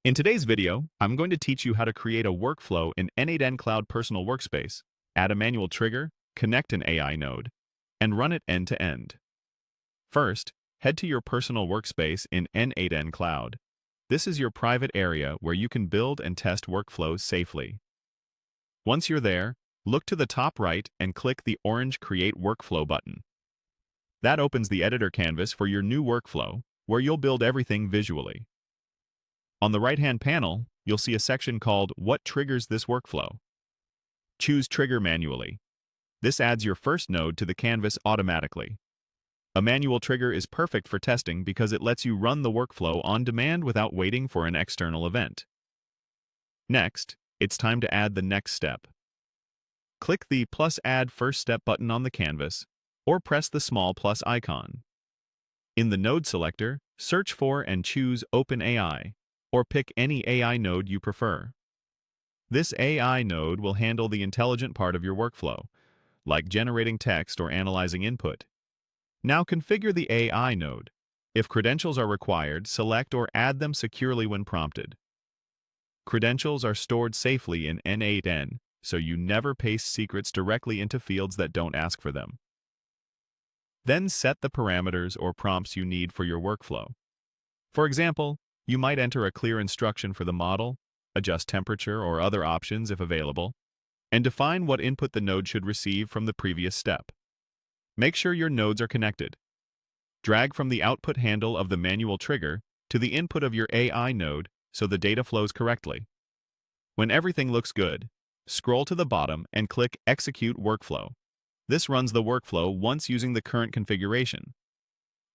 In today's video, I'm going to teach you how to create a workflow in n8n Cloud Personal Workspace, add a manual trigger, connect an AI node, and run it end-to-end. First, head to your personal workspace in n8n Cloud. This is your private area where you can build and test workflows safely. Once you're there, look to the top right and click the orange Create Workflow button. That opens the editor canvas for your new workflow, where you'll build everything visually. On the right-hand panel, you'll see a section called What Triggers This Workflow? Choose Trigger manually. This adds your first node to the canvas automatically. A manual trigger is perfect for testing because it lets you run the workflow on demand without waiting for an external event. Next, it's time to add the next step. Click the +Add First Step button on the canvas, or press the small plus icon. In the node selector, search for and choose OpenAI, or pick any AI node you prefer. This AI node will handle the intelligent part of your workflow, like generating text or analyzing input. Now configure the AI node. If credentials are required, select or add them securely when prompted. Credentials are stored safely in n8n, so you never paste secrets directly into fields that don't ask for them. Then set the parameters or prompts you need for your workflow. For example, you might enter a clear instruction for the model, adjust temperature or other options if available, and define what input the node should receive from the previous step. Make sure your nodes are connected. Drag from the output handle of the manual trigger to the input of your AI node so the data flows correctly. When everything looks good, scroll to the bottom and click Execute Workflow. This runs the workflow once using the current configuration.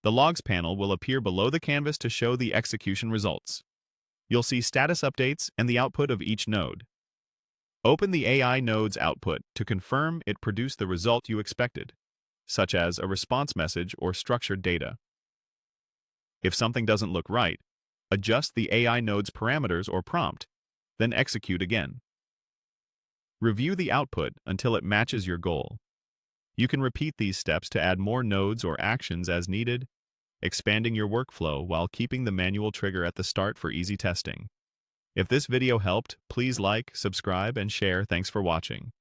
The Logs panel will appear below the canvas to show the execution results. You'll see status updates and the output of each node. Open the AI node's output to confirm it produced the result you expected, such as a response message or structured data. If something doesn't look right, adjust the AI node's parameters or prompt, then execute again. Review the output until it matches your goal. You can repeat these steps to add more nodes or actions as needed, expanding your workflow while keeping the manual trigger at the start for easy testing. If this video helped, please like, subscribe, and share. Thanks for watching.